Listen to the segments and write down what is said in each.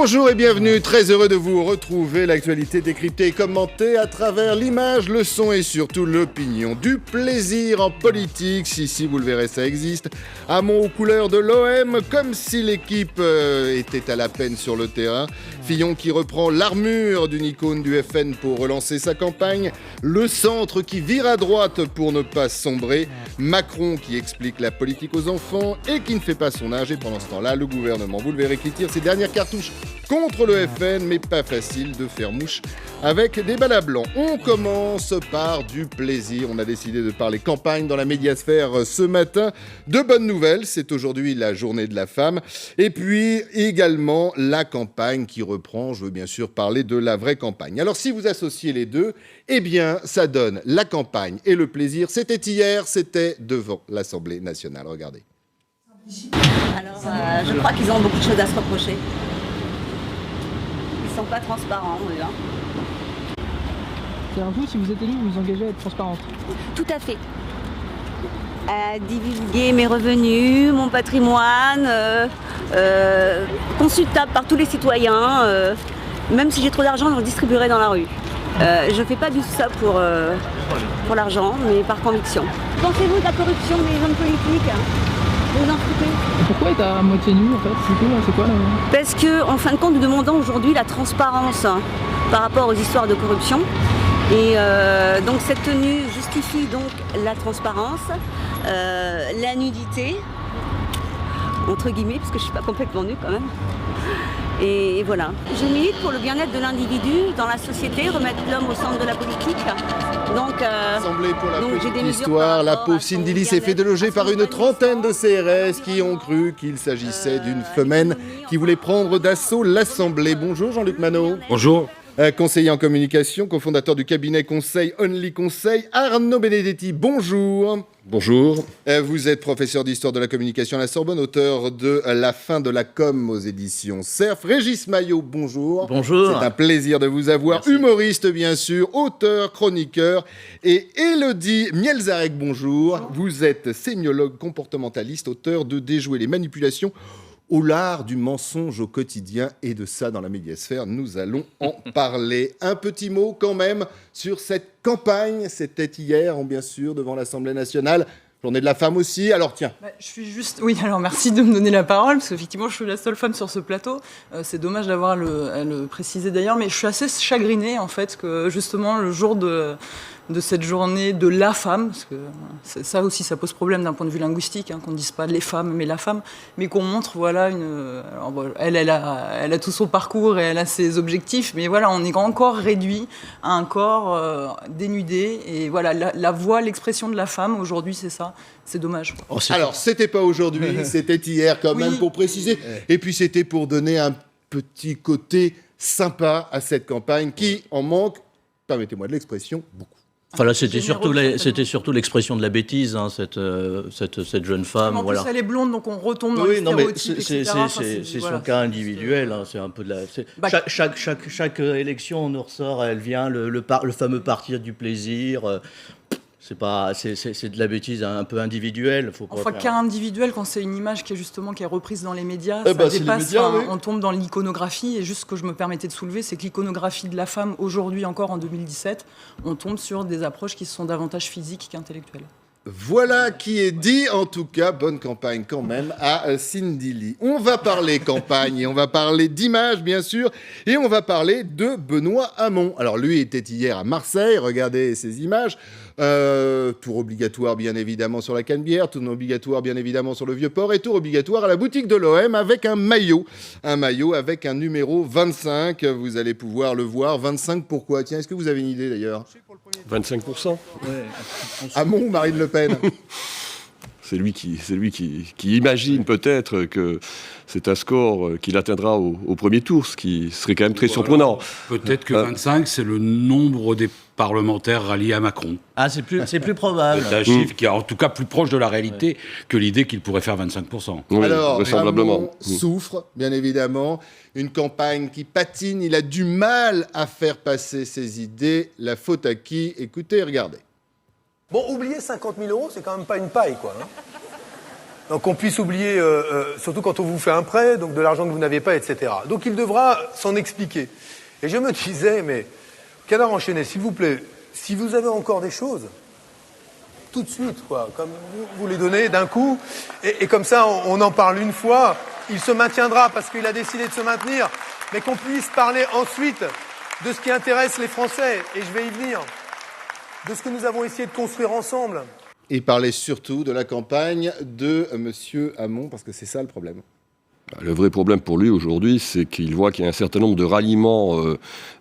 Bonjour et bienvenue, très heureux de vous retrouver. L'actualité décryptée et commentée à travers l'image, le son et surtout l'opinion. Du plaisir en politique, si vous le verrez, ça existe. Hamon aux couleurs de l'OM, comme si l'équipe était à la peine sur le terrain. Fillon qui reprend l'armure d'une icône du FN pour relancer sa campagne. Le centre qui vire à droite pour ne pas sombrer. Macron qui explique la politique aux enfants et qui ne fait pas son âge. Et pendant ce temps-là, le gouvernement, vous le verrez, qui tire ses dernières cartouches contre le FN, mais pas facile de faire mouche avec des balles à blanc. On commence par du plaisir. On a décidé de parler campagne dans la médiasphère ce matin. De bonnes nouvelles, c'est aujourd'hui la journée de la femme. Et puis également la campagne qui reprend. Je veux bien sûr parler de la vraie campagne. Alors si vous associez les deux, eh bien ça donne la campagne et le plaisir. C'était hier, c'était devant l'Assemblée nationale. Regardez. Alors, je crois qu'ils ont beaucoup de choses à se reprocher. Ils sont pas transparents, eux. C'est-à-dire vous, si vous êtes élu, vous vous engagez à être transparente? Tout à fait. À divulguer mes revenus, mon patrimoine, consultable par tous les citoyens. Même si j'ai trop d'argent, je le distribuerai dans la rue. Je fais pas du tout ça pour l'argent, mais par conviction. Pensez-vous de la corruption des hommes politiques? Vous en foutez? Pourquoi être à moitié nu en fait? C'est quoi Parce que, en fin de compte, nous demandons aujourd'hui la transparence par rapport aux histoires de corruption. Et donc cette tenue justifie donc la transparence, la nudité, entre guillemets, parce que je ne suis pas complètement nue quand même. Et voilà. Je milite pour le bien-être de l'individu dans la société, remettre l'homme au centre de la politique. Donc, Assemblée pour la petite histoire, la pauvre Cindy Lee s'est fait déloger par une trentaine de CRS qui ont cru qu'il s'agissait d'une femelle qui voulait prendre d'assaut l'Assemblée. Bonjour Jean-Luc Manot. Bonjour. Conseiller en communication, cofondateur du cabinet conseil Only Conseil, Arnaud Benedetti, bonjour. Bonjour. Vous êtes professeur d'histoire de la communication à la Sorbonne, auteur de La fin de la com aux éditions Cerf. Régis Maillot, bonjour. Bonjour. C'est un plaisir de vous avoir. Merci. Humoriste, bien sûr, auteur, chroniqueur. Et Élodie Mielzarek, bonjour. Vous êtes sémiologue comportementaliste, auteur de Déjouer les manipulations au lard du mensonge au quotidien, et de ça dans la médiasphère, nous allons en parler. Un petit mot quand même sur cette campagne, c'était hier, bien sûr, devant l'Assemblée nationale. Journée de la femme aussi, alors tiens. Je suis juste... Oui, alors merci de me donner la parole, parce qu'effectivement, je suis la seule femme sur ce plateau. C'est dommage d'avoir à le préciser d'ailleurs, mais je suis assez chagrinée, en fait, que justement, le jour de cette journée de la femme, parce que ça aussi, ça pose problème d'un point de vue linguistique, qu'on ne dise pas les femmes, mais la femme, mais qu'on montre, voilà, alors, elle a tout son parcours et elle a ses objectifs, mais voilà, on est encore réduit à un corps dénudé, et voilà, la voix, l'expression de la femme, aujourd'hui, c'est ça. C'est dommage. Alors, c'était pas aujourd'hui, c'était hier quand même, pour préciser. Et puis, c'était pour donner un petit côté sympa à cette campagne qui en manque, permettez-moi de l'expression, beaucoup. Enfin là, c'était surtout l'expression de la bêtise, cette jeune femme. En plus, elle est blonde, donc on retombe dans les stéréotypes, etc. C'est son cas individuel. C'est un peu de la. Chaque élection, on nous ressort. Elle vient le fameux parti du plaisir. C'est de la bêtise un peu individuelle. Cas individuel, quand c'est une image qui est reprise dans les médias, ça dépasse. Médias, oui. On tombe dans l'iconographie. Et juste ce que je me permettais de soulever, c'est que l'iconographie de la femme, aujourd'hui encore en 2017, on tombe sur des approches qui sont davantage physiques qu'intellectuelles. Voilà qui est dit, en tout cas, bonne campagne quand même à Cindy Lee. On va parler campagne et on va parler d'image, bien sûr, et on va parler de Benoît Hamon. Alors lui était hier à Marseille, regardez ces images. Tour obligatoire bien évidemment sur la Canebière, tour obligatoire bien évidemment sur le Vieux-Port et tour obligatoire à la boutique de l'OM avec un maillot avec un numéro 25, vous allez pouvoir le voir. 25 pourquoi? Tiens, est-ce que vous avez une idée d'ailleurs? 25%. Ouais. Hamon ou Marine Le Pen? C'est lui qui imagine peut-être que c'est un score qu'il atteindra au premier tour, ce qui serait quand même très surprenant. Peut-être que 25, c'est le nombre des parlementaires ralliés à Macron. Ah, c'est plus probable. C'est un chiffre qui est en tout cas plus proche de la réalité que l'idée qu'il pourrait faire 25%. Oui, alors, vraisemblablement. Hamon souffre, bien évidemment. Une campagne qui patine, il a du mal à faire passer ses idées. La faute à qui? Écoutez, regardez. Bon, oubliez 50 000 euros, c'est quand même pas une paille, quoi. Donc qu'on puisse oublier, surtout quand on vous fait un prêt, donc de l'argent que vous n'avez pas, etc. Donc il devra s'en expliquer. Et je me disais, mais Canard enchaîné, s'il vous plaît, si vous avez encore des choses, tout de suite, quoi, comme vous les donnez d'un coup, et comme ça on en parle une fois, il se maintiendra parce qu'il a décidé de se maintenir, mais qu'on puisse parler ensuite de ce qui intéresse les Français, et je vais y venir, de ce que nous avons essayé de construire ensemble. Et parler surtout de la campagne de M. Hamon, parce que c'est ça le problème. Le vrai problème pour lui aujourd'hui, c'est qu'il voit qu'il y a un certain nombre de ralliements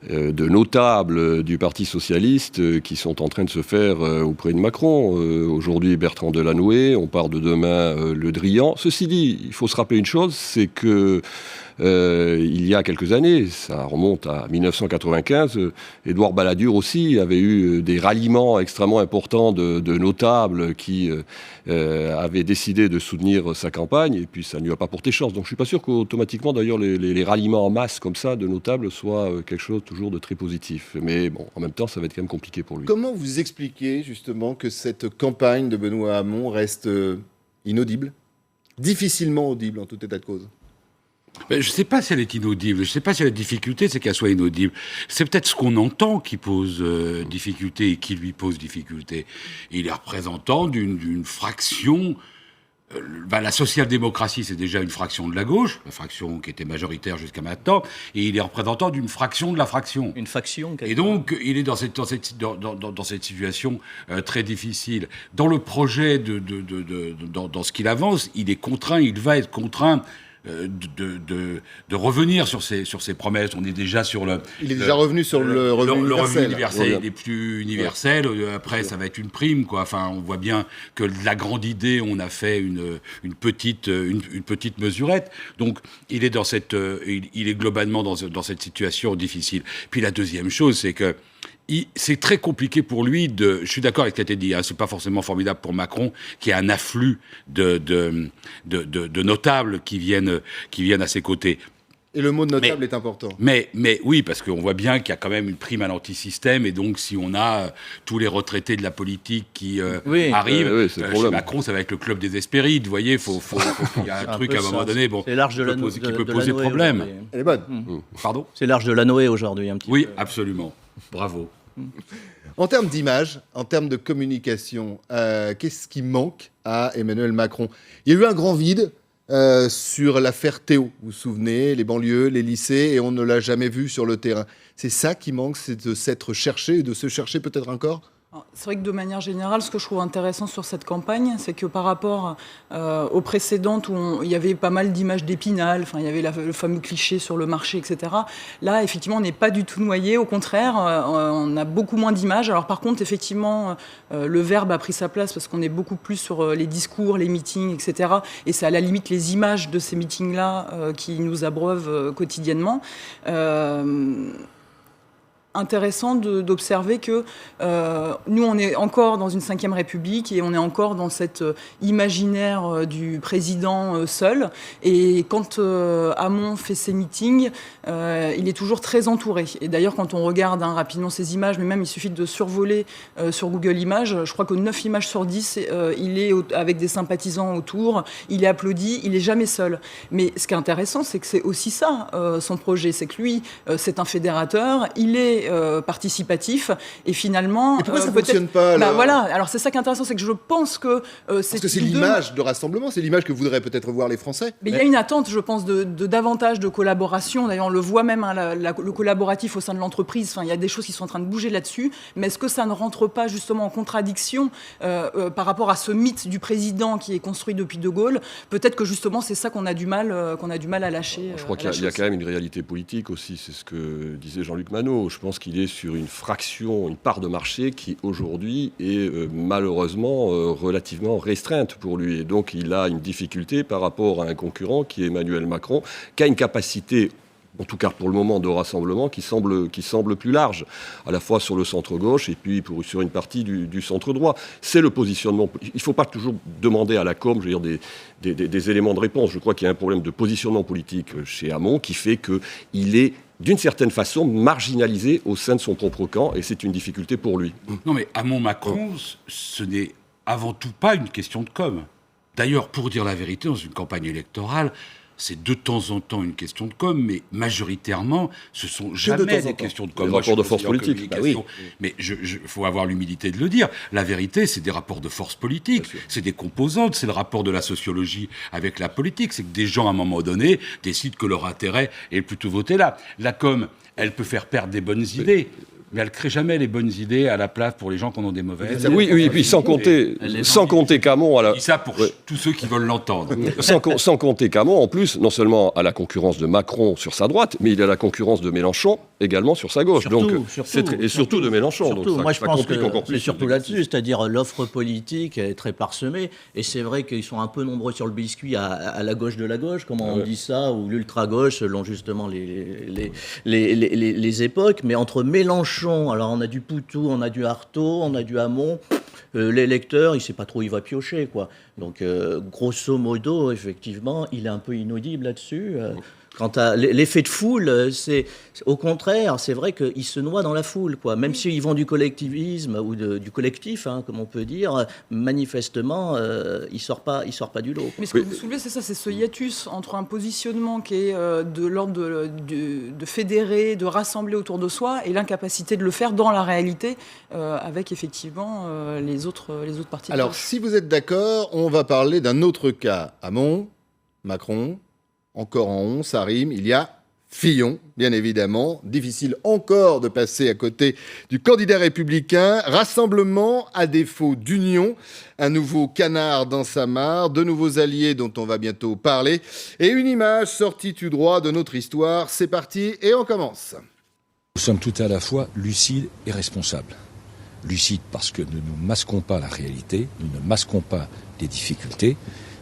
de notables du Parti socialiste qui sont en train de se faire auprès de Macron. Aujourd'hui, Bertrand Delanoë, on part de demain Le Drian. Ceci dit, il faut se rappeler une chose, c'est que il y a quelques années, ça remonte à 1995, Édouard Balladur aussi avait eu des ralliements extrêmement importants de notables qui avaient décidé de soutenir sa campagne, et puis ça ne lui a pas porté chance. Donc je ne suis pas sûr qu'automatiquement, d'ailleurs, les ralliements en masse comme ça de notables soient quelque chose toujours de très positif. Mais bon, en même temps, ça va être quand même compliqué pour lui. Comment vous expliquez justement que cette campagne de Benoît Hamon reste inaudible, difficilement audible en tout état de cause? Je ne sais pas si elle est inaudible, je ne sais pas si la difficulté c'est qu'elle soit inaudible. C'est peut-être ce qu'on entend qui pose difficulté et qui lui pose difficulté. Il est représentant d'une fraction. La social-démocratie, c'est déjà une fraction de la gauche, la fraction qui était majoritaire jusqu'à maintenant, et il est représentant d'une fraction de la fraction. Une faction. Et donc, il est dans cette situation très difficile. Dans le projet, dans ce qu'il avance, il va être contraint de revenir sur ses promesses. On est déjà sur le... Il est déjà revenu sur le revenu universel. Le revenu universel, il est plus universel. Après, ça va être une prime, quoi. Enfin, on voit bien que de la grande idée, on a fait une petite mesurette. Donc, il est globalement dans cette situation difficile. Puis la deuxième chose, c'est que c'est très compliqué pour lui je suis d'accord avec ce qui a été dit, hein, c'est pas forcément formidable pour Macron, qui a un afflux de notables qui viennent à ses côtés. Et le mot de notable est important. Mais oui, parce qu'on voit bien qu'il y a quand même une prime à l'antisystème, et donc si on a tous les retraités de la politique qui arrivent, chez Macron, ça va être le club des Hespérides, vous voyez, il y a un truc à un moment donné qui peut poser problème. Elle est bonne. Pardon ? C'est l'Arche de la Noé aujourd'hui, un petit peu. Oui, absolument. Bravo. En termes d'image, en termes de communication, qu'est-ce qui manque à Emmanuel Macron? Il y a eu un grand vide sur l'affaire Théo. Vous vous souvenez, les banlieues, les lycées, et on ne l'a jamais vu sur le terrain. C'est ça qui manque, c'est de s'être cherché et de se chercher peut-être encore? C'est vrai que de manière générale, ce que je trouve intéressant sur cette campagne, c'est que par rapport aux précédentes où il y avait pas mal d'images d'Épinal, enfin, il y avait le fameux cliché sur le marché, etc. Là, effectivement, on n'est pas du tout noyé. Au contraire, on a beaucoup moins d'images. Alors par contre, effectivement, le verbe a pris sa place parce qu'on est beaucoup plus sur les discours, les meetings, etc. Et c'est à la limite les images de ces meetings-là qui nous abreuvent quotidiennement. Intéressant d'observer que nous, on est encore dans une 5e République et on est encore dans cet imaginaire du président seul. Et quand Hamon fait ses meetings, il est toujours très entouré. Et d'ailleurs, quand on regarde rapidement ces images, mais même il suffit de survoler sur Google Images, je crois que 9 images sur 10, il est avec des sympathisants autour, il est applaudi, il n'est jamais seul. Mais ce qui est intéressant, c'est que c'est aussi ça, son projet. C'est que lui, c'est un fédérateur, il est participatif, et finalement... Et pourquoi ça ne fonctionne pas alors voilà, alors c'est ça qui est intéressant, c'est que je pense que... Parce que c'est l'image de rassemblement, c'est l'image que voudraient peut-être voir les Français. Mais il y a une attente, je pense, de davantage de collaboration. D'ailleurs, on le voit même, le collaboratif au sein de l'entreprise, enfin, il y a des choses qui sont en train de bouger là-dessus, mais est-ce que ça ne rentre pas justement en contradiction par rapport à ce mythe du président qui est construit depuis De Gaulle? Peut-être que justement, c'est ça qu'on a du mal à lâcher. Je crois qu'il y a quand même une réalité politique aussi, c'est ce que disait Jean-Luc Manot. Je pense qu'il est sur une fraction, une part de marché qui aujourd'hui est malheureusement relativement restreinte pour lui. Et donc il a une difficulté par rapport à un concurrent qui est Emmanuel Macron, qui a une capacité, en tout cas pour le moment, de rassemblement qui semble plus large, à la fois sur le centre-gauche et puis sur une partie du centre-droit. C'est le positionnement. Il ne faut pas toujours demander à la com, je veux dire, des éléments de réponse. Je crois qu'il y a un problème de positionnement politique chez Hamon qui fait qu'il est, d'une certaine façon, marginalisé au sein de son propre camp, et c'est une difficulté pour lui. Non, mais Hamon-Macron, ce n'est avant tout pas une question de com. D'ailleurs, pour dire la vérité, dans une campagne électorale, c'est de temps en temps une question de com, mais majoritairement, ce sont jamais des questions de com. Des rapports de force politique. Bah oui. Mais il faut avoir l'humilité de le dire. La vérité, c'est des rapports de force politique, c'est des composantes, c'est le rapport de la sociologie avec la politique. C'est que des gens, à un moment donné, décident que leur intérêt est plutôt voté là. La com, elle peut faire perdre des bonnes idées. Mais elle ne crée jamais les bonnes idées à la place pour les gens qui en ont des mauvaises. Oui, et puis sans compter qu'Hamon... Je dis ça pour tous ceux qui veulent l'entendre. Sans compter qu'Hamon, en plus, non seulement a la concurrence de Macron sur sa droite, mais il a la concurrence de Mélenchon également sur sa gauche. Surtout de Mélenchon. Donc moi, je pense que c'est surtout là-dessus, c'est-à-dire l'offre politique est très parsemée. Et c'est vrai qu'ils sont un peu nombreux sur le biscuit à la gauche de la gauche, comme on dit ça, ou l'ultra-gauche, selon justement les époques. Mais entre Mélenchon, alors on a du Poutou, on a du Artaud, on a du Hamon. L'électeur, il ne sait pas trop où il va piocher, quoi. Donc, grosso modo, effectivement, il est un peu inaudible là-dessus. Quant à l'effet de foule, c'est au contraire, c'est vrai qu'il se noie dans la foule, quoi. Même s'ils vont du collectivisme ou du collectif, hein, comme on peut dire, manifestement, il sort pas du lot. Mais ce que vous soulevez, c'est ça, c'est ce hiatus entre un positionnement qui est de l'ordre de fédérer, de rassembler autour de soi, et l'incapacité de le faire dans la réalité, avec effectivement les autres partis. Alors, si vous êtes d'accord, on va parler d'un autre cas. Hamon, Macron. Encore en 11, ça rime, il y a Fillon, bien évidemment. Difficile encore de passer à côté du candidat républicain. Rassemblement à défaut d'union. Un nouveau canard dans sa mare, de nouveaux alliés dont on va bientôt parler. Et une image sortie tout droit de notre histoire. C'est parti et on commence. Nous sommes tout à la fois lucides et responsables. Lucides parce que nous ne masquons pas la réalité, nous ne masquons pas les difficultés,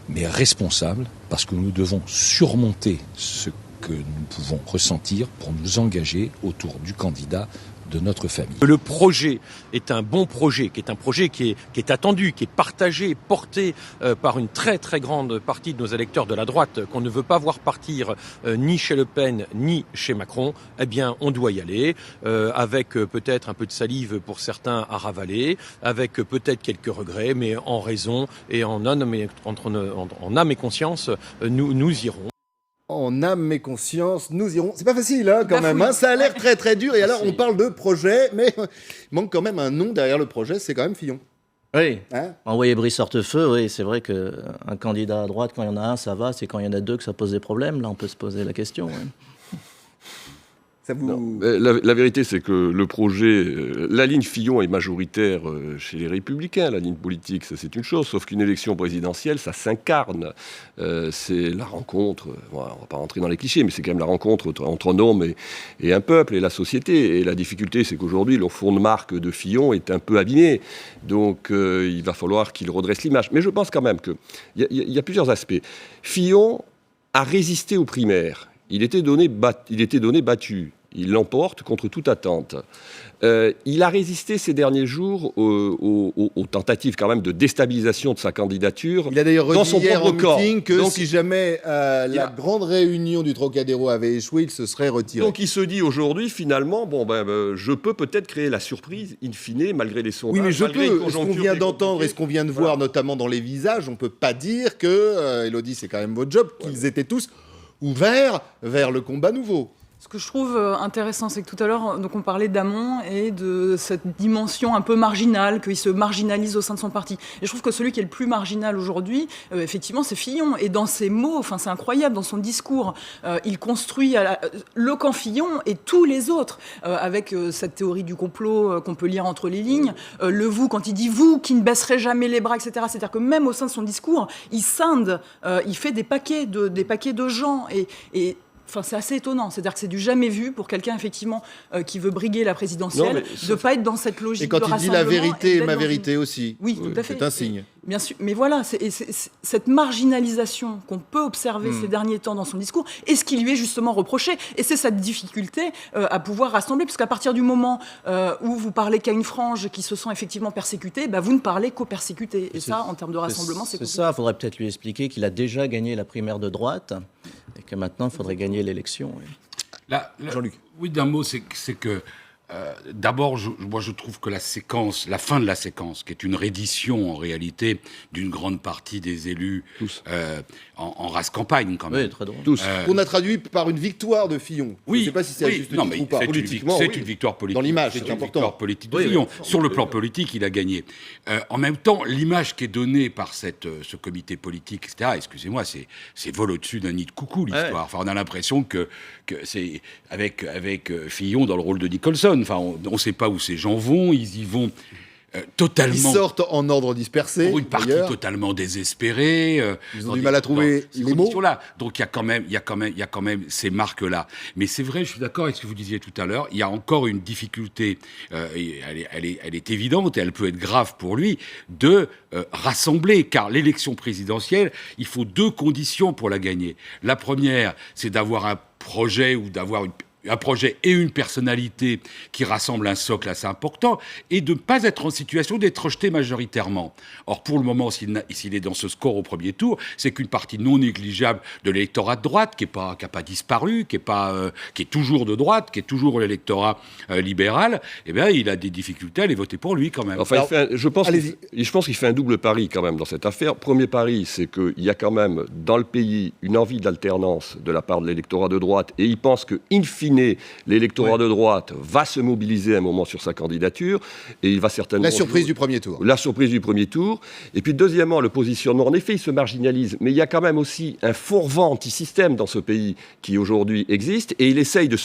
mais responsables parce que nous devons surmonter ce que nous pouvons ressentir pour nous engager autour du candidat de notre famille. Le projet est un bon projet, qui est un projet qui est attendu, qui est partagé, porté par une très très grande partie de nos électeurs de la droite, qu'on ne veut pas voir partir ni chez Le Pen ni chez Macron. Eh bien, on doit y aller, avec peut-être un peu de salive pour certains à ravaler, avec peut-être quelques regrets, mais en raison et en âme et conscience, nous irons. En âme et conscience, nous irons. C'est pas facile, hein, quand même. Hein, ça a l'air très très dur. Et alors, on parle de projet, mais il manque quand même un nom derrière le projet. C'est quand même Fillon. Oui. Hein, envoyer Brice Hortefeux, oui, c'est vrai qu'un candidat à droite, quand il y en a un, ça va. C'est quand il y en a deux que ça pose des problèmes. Là, on peut se poser la question. Ouais. Ça vous... Non, la vérité, c'est que le projet, la ligne Fillon est majoritaire chez les Républicains, la ligne politique, ça c'est une chose, sauf qu'une élection présidentielle, ça s'incarne. C'est la rencontre, on va pas rentrer dans les clichés, mais c'est quand même la rencontre entre un homme et un peuple et la société. Et la difficulté, c'est qu'aujourd'hui, le fond de marque de Fillon est un peu abîmé. Donc il va falloir qu'il redresse l'image. Mais je pense quand même qu'il y a plusieurs aspects. Fillon a résisté aux primaires. Il était donné battu. Il l'emporte contre toute attente. Il a résisté ces derniers jours aux tentatives quand même de déstabilisation de sa candidature. Il a d'ailleurs dans redit son hier propre en corps. meeting que donc, si jamais la grande réunion du Trocadéro avait échoué, il se serait retiré. Donc il se dit aujourd'hui, finalement, je peux peut-être créer la surprise, in fine, malgré les sondages. Oui, mais je malgré peux. une Ce qu'on conjoncture vient d'entendre et ce qu'on vient de voir, notamment dans les visages, on ne peut pas dire que, Élodie, c'est quand même votre job, qu'ils étaient tous ouverts vers le combat nouveau. Ce que je trouve intéressant, c'est que tout à l'heure, donc on parlait d'Hamon et de cette dimension un peu marginale, qu'il se marginalise au sein de son parti. Et je trouve que celui qui est le plus marginal aujourd'hui, effectivement, c'est Fillon. Et dans ses mots, c'est incroyable, dans son discours, il construit le camp Fillon et tous les autres, avec cette théorie du complot qu'on peut lire entre les lignes. Le vous, quand il dit vous qui ne baisserez jamais les bras, etc. C'est-à-dire que même au sein de son discours, il scinde, il fait des paquets de gens. Et c'est assez étonnant. C'est-à-dire que c'est du jamais vu pour quelqu'un, effectivement, qui veut briguer la présidentielle, de ne pas être dans cette logique de rassemblement. Et quand il dit la vérité et ma vérité aussi. Oui, tout à fait. C'est un signe. Bien sûr. Mais voilà, c'est cette marginalisation qu'on peut observer ces derniers temps dans son discours, et ce qui lui est justement reproché. Et c'est cette difficulté à pouvoir rassembler, puisqu'à partir du moment où vous parlez qu'à une frange qui se sent effectivement persécutée, vous ne parlez qu'aux persécutés. Et ça, en termes de rassemblement, c'est compliqué. C'est ça, il faudrait peut-être lui expliquer qu'il a déjà gagné la primaire de droite, et que maintenant, il faudrait gagner l'élection. Jean-Luc. Oui, d'un mot, c'est que D'abord, moi je trouve que la fin de la séquence, qui est une reddition en réalité d'une grande partie des élus en race campagne quand même. Oui, très drôle. On a traduit par une victoire de Fillon. Oui, je ne sais pas si c'est à juste titre ou pas. Politiquement, c'est une victoire politique. Dans l'image, c'est une important. victoire politique de Fillon. Sur le plan politique, il a gagné. En même temps, l'image qui est donnée par ce comité politique, etc., excusez-moi, c'est vol au-dessus d'un nid de coucou, l'histoire. Enfin, on a l'impression que c'est avec Fillon dans le rôle de Nicholson. Enfin, on ne sait pas où ces gens vont, ils y vont totalement... Ils sortent en ordre dispersé, pour une partie totalement désespérée. Ils ont du mal à trouver les mots. Donc il y a quand même ces marques-là. Mais c'est vrai, je suis d'accord avec ce que vous disiez tout à l'heure, il y a encore une difficulté, et elle est évidente et elle peut être grave pour lui, de rassembler. Car l'élection présidentielle, il faut 2 conditions pour la gagner. La première, c'est d'avoir un projet ou d'avoir un projet et une personnalité qui rassemble un socle assez important, et de ne pas être en situation d'être rejeté majoritairement. Or, pour le moment, s'il est dans ce score au premier tour, c'est qu'une partie non négligeable de l'électorat de droite, qui n'a pas disparu, qui est toujours de droite, qui est toujours l'électorat libéral, eh bien, il a des difficultés à aller voter pour lui quand même. Enfin, je pense qu'il fait un double pari quand même dans cette affaire. Premier pari, c'est qu'il y a quand même dans le pays une envie d'alternance de la part de l'électorat de droite, et il pense que, in fine, l'électorat de droite va se mobiliser un moment sur sa candidature et il va certainement... La surprise du premier tour. La surprise du premier tour. Et puis deuxièmement, le positionnement. En effet, il se marginalise, mais il y a quand même aussi un fourvent anti-système dans ce pays qui aujourd'hui existe, et il essaye de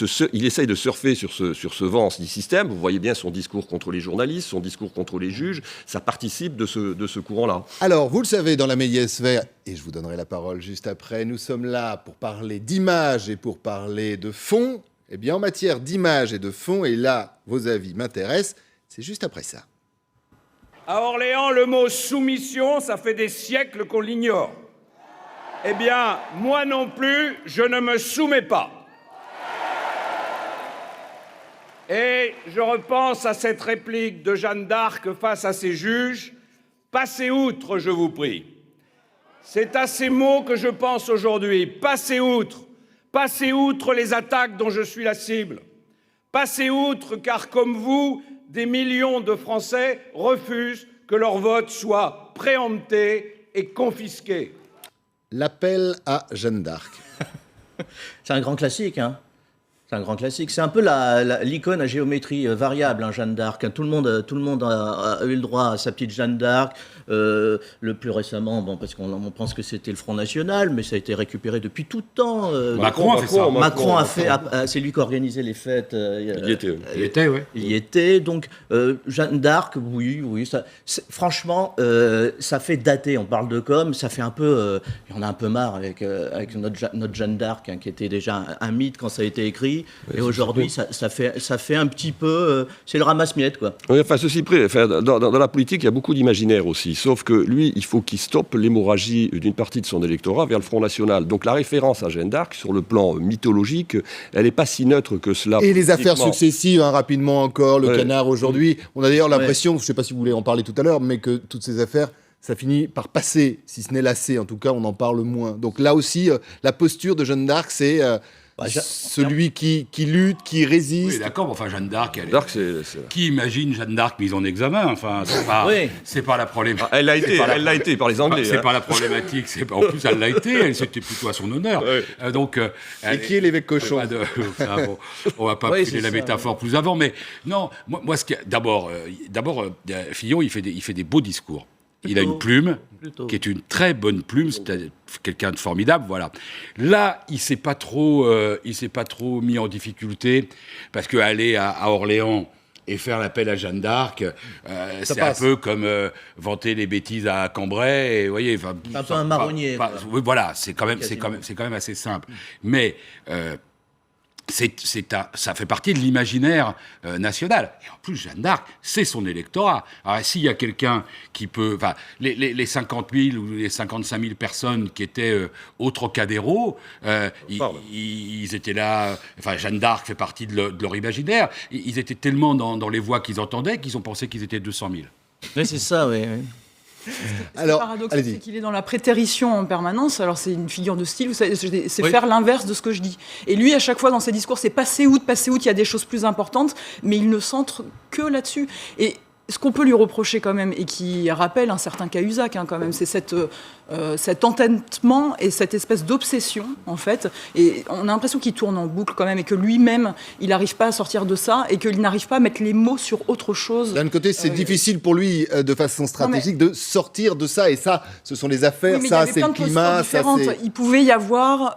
surfer sur ce vent anti-système. Vous voyez bien son discours contre les journalistes, son discours contre les juges, ça participe de ce courant-là. Alors, vous le savez, dans la médiasphère, et je vous donnerai la parole juste après, nous sommes là pour parler d'image et pour parler de fond. Eh bien, en matière d'image et de fond, et là, vos avis m'intéressent, c'est juste après ça. À Orléans, le mot soumission, ça fait des siècles qu'on l'ignore. Eh bien, moi non plus, je ne me soumets pas. Et je repense à cette réplique de Jeanne d'Arc face à ses juges. Passez outre, je vous prie. C'est à ces mots que je pense aujourd'hui. Passez outre. Passez outre les attaques dont je suis la cible. Passez outre car, comme vous, des millions de Français refusent que leur vote soit préempté et confisqué. L'appel à Jeanne d'Arc. C'est un grand classique, hein. C'est un grand classique. C'est un peu l'icône à géométrie variable, hein, Jeanne d'Arc. Tout le monde a eu le droit à sa petite Jeanne d'Arc. Le plus récemment, parce qu'on pense que c'était le Front National, mais ça a été récupéré depuis tout le temps. Macron a fait. C'est lui qui a organisé les fêtes. Il y était. Donc Jeanne d'Arc, oui. Franchement, ça fait dater. On parle de com, ça fait un peu. Il y en a un peu marre avec notre Jeanne d'Arc, hein, qui était déjà un mythe quand ça a été écrit. Et aujourd'hui, ça fait un petit peu... c'est le ramasse-miettes, quoi. Oui, enfin, ceci près, dans la politique, il y a beaucoup d'imaginaire aussi. Sauf que lui, il faut qu'il stoppe l'hémorragie d'une partie de son électorat vers le Front National. Donc la référence à Jeanne d'Arc, sur le plan mythologique, elle n'est pas si neutre que cela. Et les affaires successives, hein, rapidement encore, le Canard aujourd'hui. On a d'ailleurs l'impression, je ne sais pas si vous voulez en parler tout à l'heure, mais que toutes ces affaires... ça finit par passer, si ce n'est lasser. En tout cas, on en parle moins. Donc là aussi, la posture de Jeanne d'Arc, c'est celui qui lutte, qui résiste. Oui, d'accord, enfin, Jeanne d'Arc, qui imagine Jeanne d'Arc mise en examen? Enfin, c'est pas la problématique. Elle l'a été par les Anglais. C'est pas la problématique. En plus, elle l'a été. C'était plutôt à son honneur. Et qui est l'évêque Cochon? On va pas filer la métaphore plus avant. Mais non, moi d'abord, Fillon, il fait des beaux discours. Il a une plume, qui est une très bonne plume, c'est quelqu'un de formidable, voilà. Là, il s'est pas trop mis en difficulté, parce qu'aller à Orléans et faire l'appel à Jeanne d'Arc, c'est un peu comme vanter les bêtises à Cambrai, et vous voyez... C'est un peu un marronnier. Oui, voilà, c'est quand même assez simple. Mais... ça fait partie de l'imaginaire national. Et en plus, Jeanne d'Arc, c'est son électorat. Alors, s'il y a quelqu'un qui peut... Enfin, les 50 000 ou les 55 000 personnes qui étaient au Trocadéro, ils étaient là... Enfin, Jeanne d'Arc fait partie de leur imaginaire. Ils étaient tellement dans les voix qu'ils entendaient qu'ils ont pensé qu'ils étaient 200 000. Oui, c'est ça, oui. Alors, paradoxal, c'est qu'il est dans la prétérition en permanence. Alors c'est une figure de style, c'est faire l'inverse de ce que je dis. Et lui, à chaque fois dans ses discours, c'est passer outre, il y a des choses plus importantes, mais il ne centre que là-dessus. Et ce qu'on peut lui reprocher quand même, et qui rappelle un certain Cahuzac quand même, c'est cet entêtement et cette espèce d'obsession, en fait. Et on a l'impression qu'il tourne en boucle quand même, et que lui-même, il n'arrive pas à sortir de ça, et qu'il n'arrive pas à mettre les mots sur autre chose. D'un côté, c'est difficile pour lui, de façon stratégique, de sortir de ça. Et ça, ce sont les affaires, ça, c'est le climat. Ça, il pouvait y avoir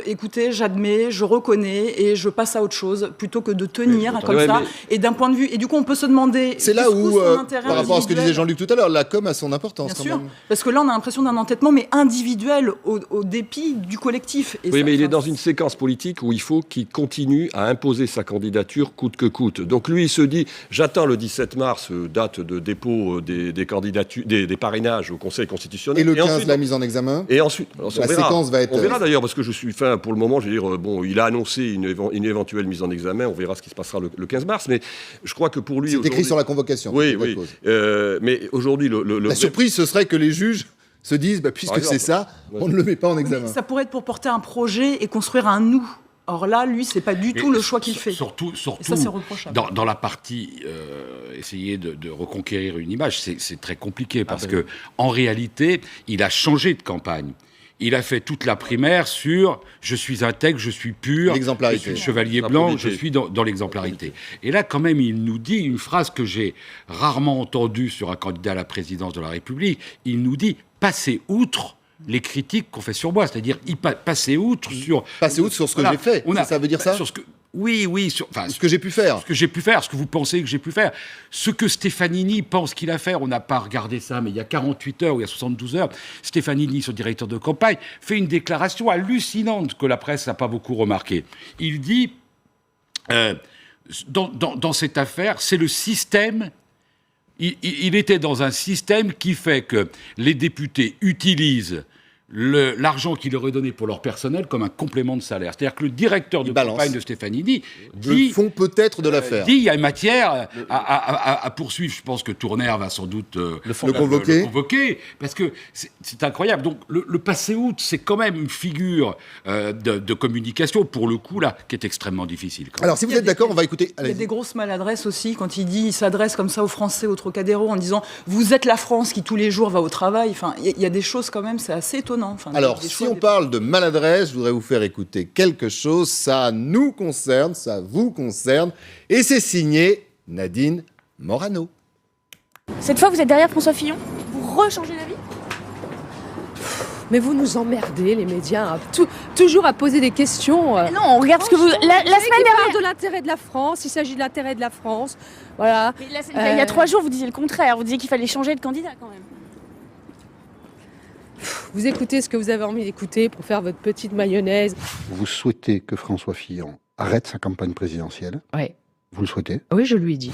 écoutez, j'admets, je reconnais, et je passe à autre chose, plutôt que de tenir comme ça. Et d'un point de vue... Et du coup, on peut se demander... C'est là où, par rapport à ce que disait Jean-Luc tout à l'heure, la com a son importance. Bien sûr, parce que là, on a l'impression d'un entêtement, mais individuel, au dépit du collectif. Et oui, mais il est dans une séquence politique où il faut qu'il continue à imposer sa candidature coûte que coûte. Donc lui, il se dit, j'attends le 17 mars, date de dépôt des candidatures, des parrainages au Conseil constitutionnel. Et le 15, ensuite, la mise en examen. Et ensuite, la séquence va être... On verra d'ailleurs, parce que je suis fin, pour le moment, je veux dire, bon, il a annoncé une éventuelle mise en examen, on verra ce qui se passera le 15 mars, mais je crois que pour lui... C'est écrit sur la convocation. Oui, oui. Mais aujourd'hui... La surprise, ce serait que les juges se disent, puisque c'est ça, on ne le met pas en examen. Ça pourrait être pour porter un projet et construire un nous. Or là, lui, c'est pas du tout le choix qu'il fait. Surtout ça, c'est reprochable. Dans la partie essayer de reconquérir une image, c'est très compliqué parce que en réalité, il a changé de campagne. Il a fait toute la primaire sur « je suis intègre, je suis pur, je suis le chevalier blanc, je suis dans l'exemplarité ». Et là, quand même, il nous dit une phrase que j'ai rarement entendue sur un candidat à la présidence de la République. Il nous dit « passez outre » les critiques qu'on fait sur moi. C'est-à-dire, passer outre sur... Passer outre sur ce que j'ai fait, ça veut dire ça sur ce que, Oui, ce que j'ai pu faire. Ce que j'ai pu faire, ce que vous pensez que j'ai pu faire. Ce que Stefanini pense qu'il a fait, on n'a pas regardé ça, mais il y a 48 heures ou il y a 72 heures, Stefanini, son directeur de campagne, fait une déclaration hallucinante que la presse n'a pas beaucoup remarquée. Il dit, dans cette affaire, c'est le système... Il était dans un système qui fait que les députés utilisent l'argent qu'il leur est donné pour leur personnel comme un complément de salaire. C'est-à-dire que le directeur de campagne de Stefanini dit... font peut-être de l'affaire. Dit il y a matière à poursuivre. Je pense que Tournaire va sans doute le convoquer. Parce que c'est incroyable. Donc le passé août, c'est quand même une figure de communication, pour le coup, là, qui est extrêmement difficile. Alors, si vous êtes d'accord, on va écouter... Il y a des grosses maladresses aussi quand il s'adresse comme ça aux Français au Trocadéro en disant « Vous êtes la France qui tous les jours va au travail ». Enfin, il y a des choses quand même, c'est assez étonnant. Enfin, alors, si on parle de maladresse, je voudrais vous faire écouter quelque chose. Ça nous concerne, ça vous concerne. Et c'est signé Nadine Morano. Cette fois, vous êtes derrière François Fillon? Vous rechangez d'avis? Mais vous nous emmerdez, les médias, toujours à poser des questions. Non, on regarde ce que vous... La semaine dernière... de l'intérêt de la France, il s'agit de l'intérêt de la France. Voilà. Mais il y a 3 jours, vous disiez le contraire. Vous disiez qu'il fallait changer de candidat, quand même. Vous écoutez ce que vous avez envie d'écouter pour faire votre petite mayonnaise. Vous souhaitez que François Fillon arrête sa campagne présidentielle? Oui. Vous le souhaitez? Oui, je lui ai dit.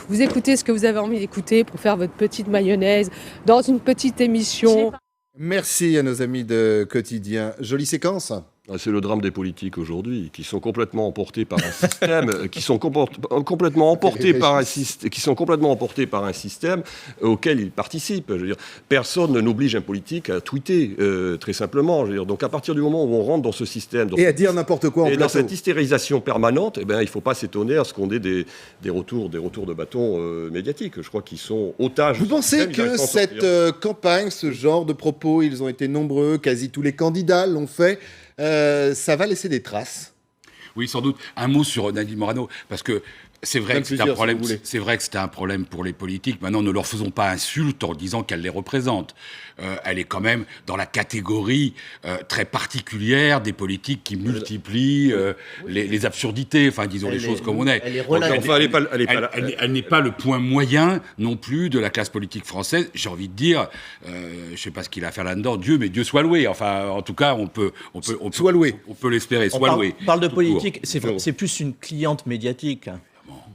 Vous écoutez ce que vous avez envie d'écouter pour faire votre petite mayonnaise dans une petite émission. Merci à nos amis de Quotidien. Jolie séquence. C'est le drame des politiques aujourd'hui, qui sont complètement emportés par un système, qui sont complètement emportés par un système auquel ils participent. Je veux dire, personne n'oblige un politique à tweeter, très simplement. Je veux dire. Donc à partir du moment où on rentre dans ce système, et à dire n'importe quoi en plateau, dans cette hystérisation permanente, il ne faut pas s'étonner à ce qu'on ait des retours de bâton médiatiques. Je crois qu'ils sont otages. Vous pensez que cette campagne, ce genre de propos, ils ont été nombreux, quasi tous les candidats l'ont fait. Ça va laisser des traces. Oui, sans doute. Un mot sur Nadine Morano, parce que c'est vrai que c'est un problème. C'est vrai que c'était un problème pour les politiques. Maintenant, ne leur faisons pas insulte en disant qu'elle les représente. Elle est quand même dans la catégorie très particulière des politiques qui multiplient les absurdités. Enfin, disons les choses comme on est. Elle n'est pas le point moyen non plus de la classe politique française. J'ai envie de dire, je sais pas ce qu'il a à faire là-dedans. Mais Dieu soit loué. Enfin, en tout cas, on peut soit loué. On peut l'espérer. On parle de politique. C'est plus une cliente médiatique.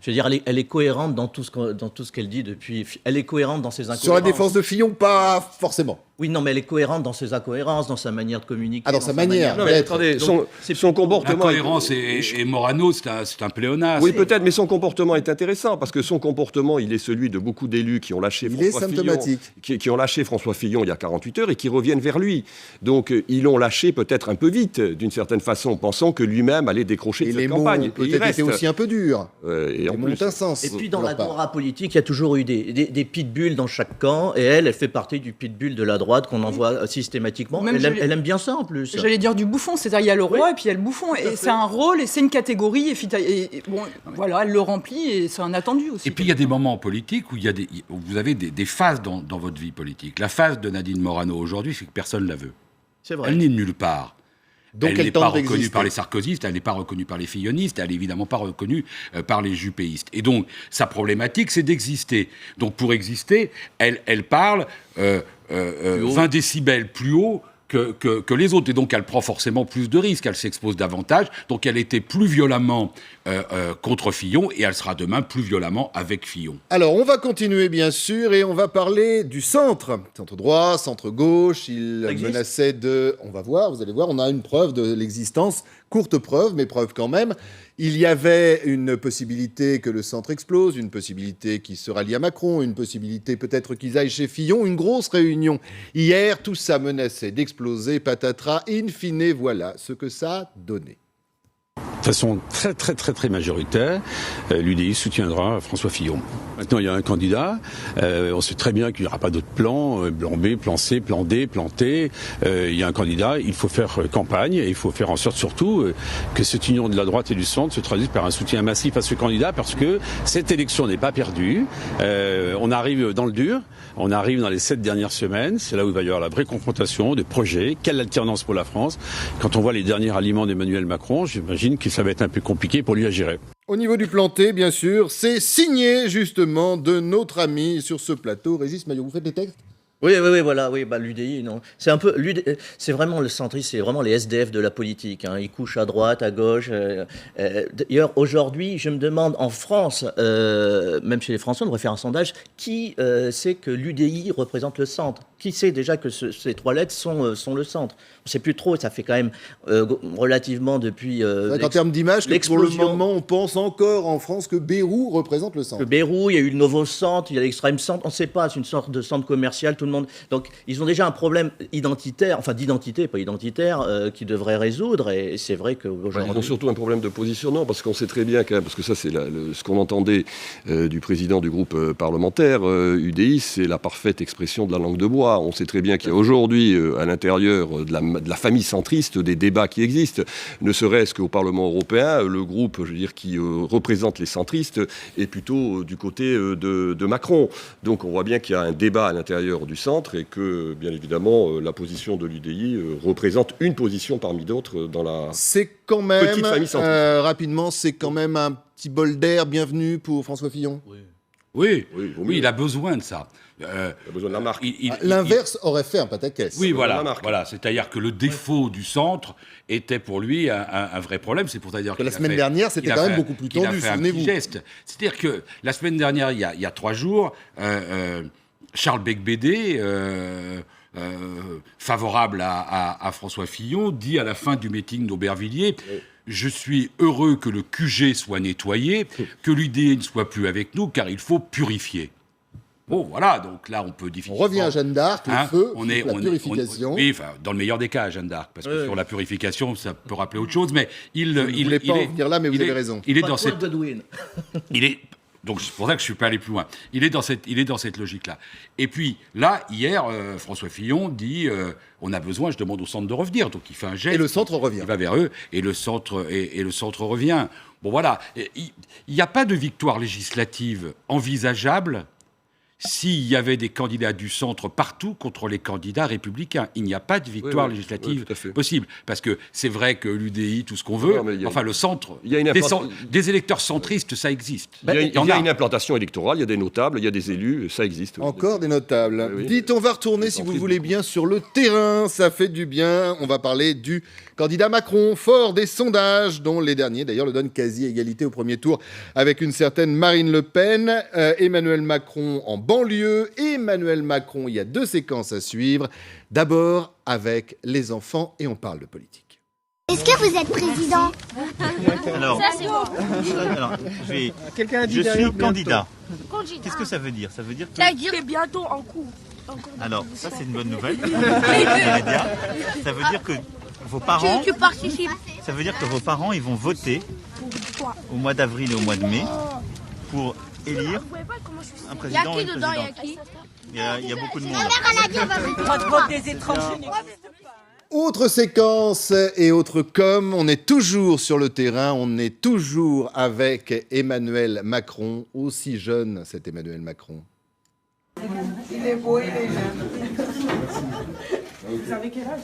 Je veux dire, elle est cohérente dans tout ce qu'elle dit depuis. Elle est cohérente dans ses incohérences. Sur la défense de Fillon, pas forcément. Oui, non, mais elle est cohérente dans ses incohérences, dans sa manière de communiquer. Ah, dans sa manière. Non, mais attendez, son comportement. Incohérence et Morano, c'est un pléonasme. Oui, peut-être, mais son comportement est intéressant parce que son comportement, il est celui de beaucoup d'élus qui ont lâché François Fillon, qui ont lâché François Fillon il y a 48 heures et qui reviennent vers lui. Donc, ils l'ont lâché peut-être un peu vite, d'une certaine façon, pensant que lui-même allait décrocher de cette campagne. Et peut-être étaient aussi un peu durs. Et en plus, un sens. Et puis dans la droite politique, il y a toujours eu des pitbulls dans chaque camp, et elle fait partie du pitbull de la droite qu'on envoie systématiquement. Elle aime bien ça en plus. J'allais dire du bouffon, c'est-à-dire il y a le roi et puis il y a le bouffon, et c'est un rôle et c'est une catégorie, et bon, voilà, elle le remplit et c'est un attendu aussi. Et puis il y a des moments politiques où vous avez des phases dans votre vie politique. La phase de Nadine Morano aujourd'hui, c'est que personne ne la veut. C'est vrai. Elle n'est nulle part. Donc elle n'est pas reconnue par les sarkozystes, elle n'est pas reconnue par les fillonistes, elle n'est évidemment pas reconnue par les juppéistes. Et donc, sa problématique, c'est d'exister. Donc, pour exister, elle parle 20 décibels plus haut que les autres. Et donc, elle prend forcément plus de risques, elle s'expose davantage. Donc, elle était plus violemment contre Fillon, et elle sera demain plus violemment avec Fillon. Alors, on va continuer, bien sûr, et on va parler du centre. Centre droit, centre gauche, il menaçait de... On va voir, vous allez voir, on a une preuve de l'existence, courte preuve, mais preuve quand même. Il y avait une possibilité que le centre explose, une possibilité qu'il se rallie à Macron, une possibilité peut-être qu'ils aillent chez Fillon, une grosse réunion. Hier, tout ça menaçait d'exploser, patatras, in fine, voilà ce que ça a donné. De façon très majoritaire, l'UDI soutiendra François Fillon. Maintenant, il y a un candidat. On sait très bien qu'il n'y aura pas d'autres plans, plan B, plan C, plan D, plan T. Il y a un candidat, il faut faire campagne et il faut faire en sorte surtout que cette union de la droite et du centre se traduise par un soutien massif à ce candidat, parce que cette élection n'est pas perdue. On arrive dans le dur, on arrive dans les 7 dernières semaines. C'est là où il va y avoir la vraie confrontation de projets. Quelle alternance pour la France? Quand on voit les derniers aliments d'Emmanuel Macron, j'imagine que ça va être un peu compliqué pour lui à gérer. Au niveau du planté, bien sûr, c'est signé justement de notre ami sur ce plateau, Régis Maillot. Vous faites les textes ? Oui, voilà, l'UDI, non. C'est un peu, c'est vraiment le centriste, c'est vraiment les SDF de la politique. Hein. Ils couchent à droite, à gauche. D'ailleurs, aujourd'hui, je me demande, en France, même chez les Français, on devrait faire un sondage, qui sait que l'UDI représente le centre? Qui sait déjà que ces 3 lettres sont le centre? On ne sait plus trop, ça fait quand même relativement depuis... en termes d'image, pour le moment, on pense encore en France que Bérou représente le centre. Que Bérou, il y a eu le Novo Centre, il y a l'extrême centre, on ne sait pas, c'est une sorte de centre commercial, tout le monde... Donc, ils ont déjà un problème identitaire, enfin d'identité, pas identitaire, qu'ils devraient résoudre, et c'est vrai qu'aujourd'hui... Ils ont surtout un problème de positionnement, parce qu'on sait très bien, parce que ça c'est ce qu'on entendait du président du groupe parlementaire UDI, c'est la parfaite expression de la langue de bois. On sait très bien qu'il y a aujourd'hui, à l'intérieur de la famille centriste, des débats qui existent, ne serait-ce qu'au Parlement européen, le groupe, je veux dire, qui représente les centristes est plutôt du côté de Macron. Donc on voit bien qu'il y a un débat à l'intérieur du centre et que, bien évidemment, la position de l'UDI représente une position parmi d'autres dans la petite famille centriste. Rapidement, c'est quand même un petit bol d'air bienvenu pour François Fillon. Oui, il a besoin de ça. Il a besoin de la marque. L'inverse aurait fait un pataquès. Oui, voilà. C'est-à-dire que le défaut du centre était pour lui un vrai problème. C'est pour ça dire que la semaine dernière, c'était quand même beaucoup plus tendu, souvenez-vous. C'est-à-dire que la semaine dernière, il y a 3 jours, Charles Becbédé, favorable à François Fillon, dit à la fin du meeting d'Aubervilliers... Je suis heureux que le QG soit nettoyé, que l'UDI ne soit plus avec nous, car il faut purifier. Bon, voilà, donc là, on peut difficilement... On revient à Jeanne d'Arc, le feu, la purification. Oui, enfin, dans le meilleur des cas, à Jeanne d'Arc, parce que sur la purification, ça peut rappeler autre chose, mais il ne voulait pas en venir là, mais vous avez raison. Il est dans cette... Donc c'est pour ça que je ne suis pas allé plus loin. Il est dans cette logique-là. Et puis là, hier, François Fillon dit on a besoin, je demande au centre de revenir. Donc il fait un geste. Et le centre revient. Il va vers eux et le centre revient. Bon voilà, il n'y a pas de victoire législative envisageable s'il y avait des candidats du centre partout contre les candidats républicains. Il n'y a pas de victoire législative possible. Parce que c'est vrai que l'UDI, tout ce qu'on veut, le centre, des électeurs centristes, ça existe. Il y a une implantation électorale, il y a des notables, il y a des élus, ça existe. Encore des notables. Dites, on va retourner, si vous voulez bien, sur le terrain. Ça fait du bien. On va parler du candidat Macron, fort des sondages, dont les derniers, d'ailleurs, le donnent quasi égalité au premier tour avec une certaine Marine Le Pen. Emmanuel Macron en banlieue. Emmanuel Macron, il y a 2 séquences à suivre. D'abord avec les enfants et on parle de politique. Est-ce que vous êtes président? Alors, je suis candidat. Qu'est-ce que ça veut dire? Ça veut dire que... Ça veut dire bientôt en cours. Alors, ça c'est une bonne nouvelle. Ça veut dire que vos parents... Tu participes. Ça veut dire que vos parents, ils vont voter au mois d'avril et au mois de mai pour élire un président ou une présidente. Il y a beaucoup de monde. Des étrangers. Autre séquence et autre com, on est toujours sur le terrain, on est toujours avec Emmanuel Macron, aussi jeune cet Emmanuel Macron. Il est beau, il est jeune. Vous avez quel âge?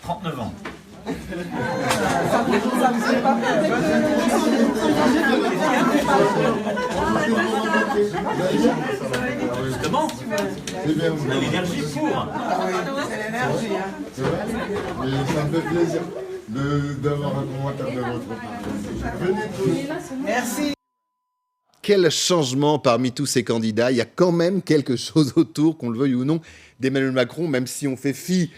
39 ans. Ça vous fait pas peur? Justement, vous avez l'énergie pour. C'est l'énergie, hein. C'est vrai? Mais ça me fait plaisir d'avoir un commentaire de votre part. Venez tous. Merci. Quel changement parmi tous ces candidats. Il y a quand même quelque chose autour, qu'on le veuille ou non, d'Emmanuel Macron, même si on fait fi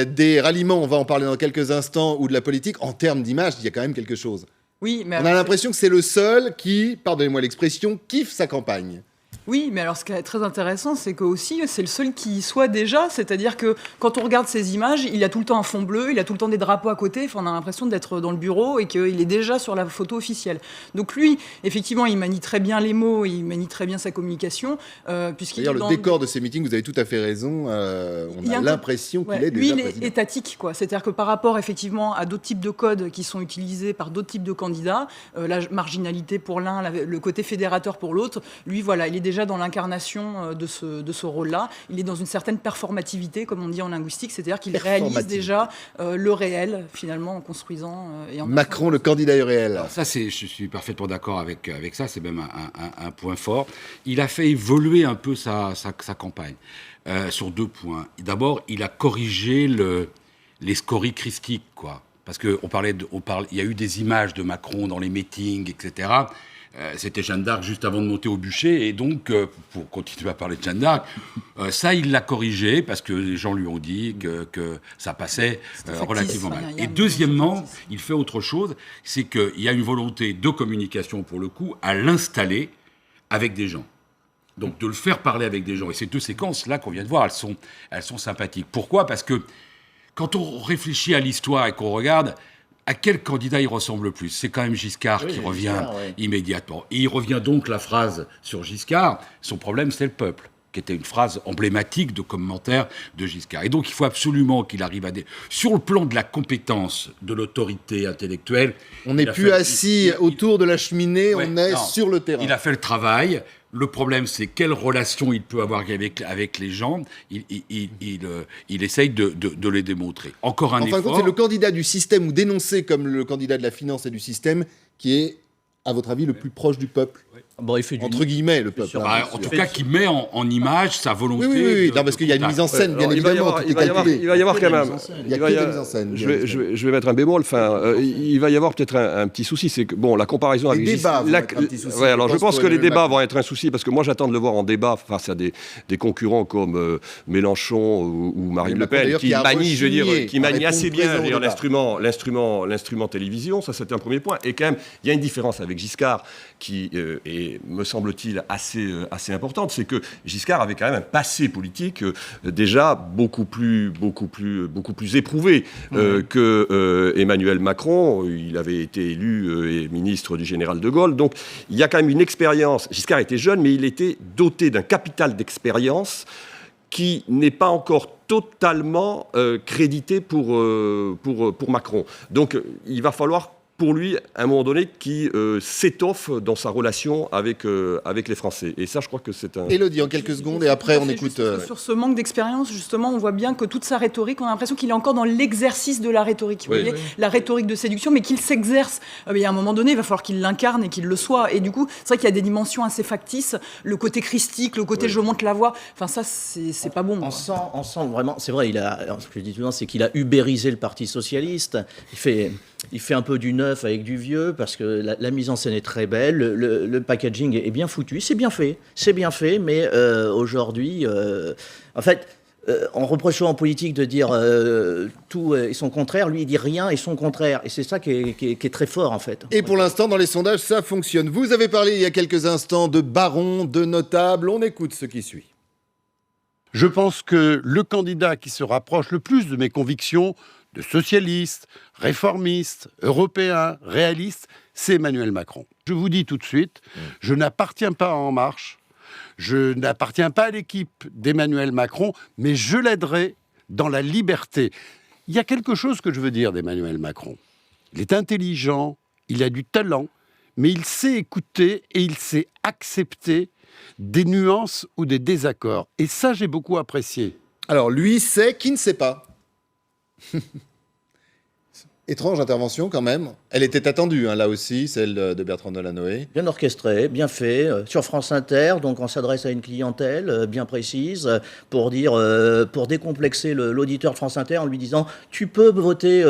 des ralliements, on va en parler dans quelques instants, ou de la politique, en termes d'image, il y a quand même quelque chose. Oui, mais on a l'impression que c'est le seul qui, pardonnez-moi l'expression, kiffe sa campagne. Oui, mais alors ce qui est très intéressant, c'est que aussi c'est le seul qui y soit déjà, c'est-à-dire que quand on regarde ces images, il a tout le temps un fond bleu, il a tout le temps des drapeaux à côté, enfin, on a l'impression d'être dans le bureau et qu'il est déjà sur la photo officielle. Donc lui, effectivement, il manie très bien les mots, il manie très bien sa communication. Puisqu'il D'ailleurs, le décor de ces meetings, vous avez tout à fait raison, on a l'impression qu'il est déjà lui, président. il est étatique, quoi. C'est-à-dire que par rapport effectivement à d'autres types de codes qui sont utilisés par d'autres types de candidats, la marginalité pour l'un, le côté fédérateur pour l'autre, lui, voilà, il est déjà dans l'incarnation de ce rôle-là. Il est dans une certaine performativité, comme on dit en linguistique, c'est-à-dire qu'il réalise déjà le réel, finalement, en construisant... et en Macron, le candidat réel. Alors ça, je suis parfaitement d'accord avec ça, c'est même un point fort. Il a fait évoluer un peu sa campagne sur 2 points. D'abord, il a corrigé les scories christiques, quoi. Parce qu'il y a eu des images de Macron dans les meetings, etc., c'était Jeanne d'Arc juste avant de monter au bûcher, et donc, pour continuer à parler de Jeanne d'Arc, ça, il l'a corrigé, parce que les gens lui ont dit que ça passait relativement mal. Et deuxièmement, il fait autre chose, c'est qu'il y a une volonté de communication, pour le coup, à l'installer avec des gens. Donc, de le faire parler avec des gens. Et ces 2 séquences-là qu'on vient de voir, elles sont sympathiques. Pourquoi ? Parce que quand on réfléchit à l'histoire et qu'on regarde... À quel candidat il ressemble le plus? C'est quand même Giscard qui revient immédiatement. Et il revient donc la phrase sur Giscard, son problème c'est le peuple, qui était une phrase emblématique de commentaire de Giscard. Et donc il faut absolument qu'il arrive à... Sur le plan de la compétence, de l'autorité intellectuelle... On n'est plus assis autour de la cheminée, on est sur le terrain. Il a fait le travail. Le problème, c'est quelle relation il peut avoir avec les gens. Il essaye de les démontrer. Encore un effort. C'est le candidat du système, ou dénoncé comme le candidat de la finance et du système, qui est, à votre avis, le plus proche du peuple. Bon, il fait entre guillemets, le peuple. En tout cas, qui met en image sa volonté. Oui, non, parce qu'il y a une mise en scène, bien évidemment. Il va y avoir quand même. Il y a que des mises en scène. Je vais mettre un bémol. Enfin, il va y avoir peut-être un petit souci, c'est que bon, la comparaison avec les débats. Alors, je pense que les débats vont être un souci parce que moi, j'attends de le voir en débat face à des concurrents comme Mélenchon ou Marine Le Pen, qui manient assez bien l'instrument télévision. Ça, c'était un premier point. Et quand même, il y a une différence avec Giscard qui est, me semble-t-il, assez importante, c'est que Giscard avait quand même un passé politique déjà beaucoup plus éprouvé que Emmanuel Macron. Il avait été élu ministre du général de Gaulle. Donc il y a quand même une expérience. Giscard était jeune, mais il était doté d'un capital d'expérience qui n'est pas encore totalement crédité pour Macron. Donc il va falloir pour lui, à un moment donné, qui s'étoffe dans sa relation avec les Français. Et ça, je crois que c'est un... Élodie, en quelques secondes, et après on écoute... Sur ce manque d'expérience, justement, on voit bien que toute sa rhétorique, on a l'impression qu'il est encore dans l'exercice de la rhétorique. Vous voyez, la rhétorique de séduction, mais qu'il s'exerce. Il y a un moment donné, il va falloir qu'il l'incarne et qu'il le soit. Et du coup, c'est vrai qu'il y a des dimensions assez factices. Le côté christique, le côté je monte la voix. Enfin, ça, c'est pas bon. On sent vraiment... C'est vrai, ce que je dis tout le temps, c'est qu'il a ubérisé le Parti socialiste. Il fait un peu du neuf avec du vieux, parce que la mise en scène est très belle, le packaging est bien foutu, c'est bien fait, mais aujourd'hui, en fait, en reprochant en politique de dire tout et son contraire, lui il dit rien et son contraire, et c'est ça qui est très fort en fait. Et pour l'instant, dans les sondages, ça fonctionne. Vous avez parlé il y a quelques instants de barons, de notables, on écoute ce qui suit. Je pense que le candidat qui se rapproche le plus de mes convictions, de socialiste, réformiste, européen, réaliste, c'est Emmanuel Macron. Je vous dis tout de suite, je n'appartiens pas à En Marche, je n'appartiens pas à l'équipe d'Emmanuel Macron, mais je l'aiderai dans la liberté. Il y a quelque chose que je veux dire d'Emmanuel Macron. Il est intelligent, il a du talent, mais il sait écouter et il sait accepter des nuances ou des désaccords. Et ça, j'ai beaucoup apprécié. Alors, lui sait qui ne sait pas. Étrange intervention quand même. Elle était attendue, là aussi, celle de Bertrand Delanoë. Bien orchestrée, bien fait, sur France Inter, donc on s'adresse à une clientèle bien précise pour décomplexer l'auditeur de France Inter en lui disant tu peux voter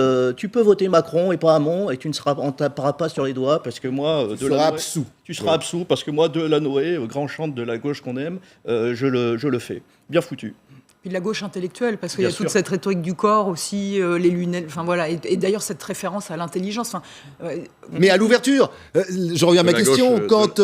Macron et pas Hamon et on ne tapera pas sur les doigts parce que moi tu seras absous. Tu seras absous parce que moi Delanoë, grand chante de la gauche qu'on aime, je le fais. Bien foutu. Puis de la gauche intellectuelle, parce qu'il y a toute cette rhétorique du corps aussi, les lunettes, enfin voilà, et d'ailleurs cette référence à l'intelligence. Mais à l'ouverture, je reviens à ma question, quand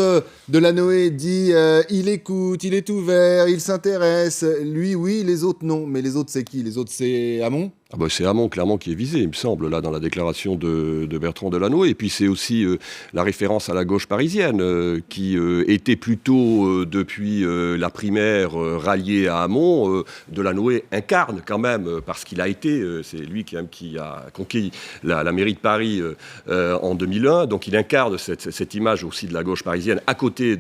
Delanoë dit il écoute, il est ouvert, il s'intéresse, lui oui, les autres non. Mais les autres c'est qui? Les autres c'est Hamon? C'est Hamon, clairement, qui est visé, il me semble, là, dans la déclaration de Bertrand Delanoë. Et puis, c'est aussi la référence à la gauche parisienne, qui était plutôt, depuis la primaire, ralliée à Hamon. Delanoë incarne quand même, parce qu'il a été, c'est lui qui a conquis la mairie de Paris en 2001. Donc, il incarne cette image aussi de la gauche parisienne, à côté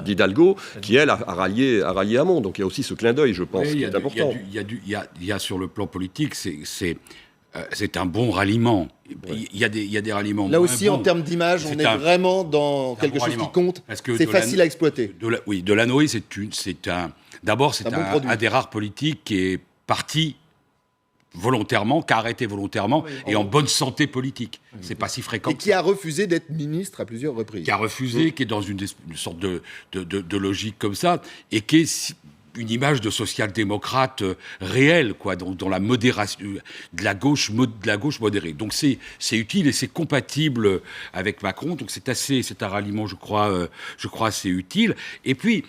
d'Hidalgo, qui, elle, a rallié Hamon. Donc, il y a aussi ce clin d'œil, je pense, qui est important. Il y a sur le plan politique, c'est un bon ralliement. Il y a des ralliements. Là aussi, en termes d'image, on est vraiment dans quelque chose qui compte. C'est facile à exploiter. Delanoë, c'est un des rares politiques qui est parti volontairement, qui a arrêté volontairement et en bonne santé politique. C'est pas si fréquent. Et qui a refusé d'être ministre à plusieurs reprises. Qui a refusé, qui est dans une sorte de logique comme ça, et qui est une image de social-démocrate réelle, quoi, dans la modération de la gauche modérée. Donc c'est utile et c'est compatible avec Macron. Donc c'est un ralliement, je crois assez utile. Et puis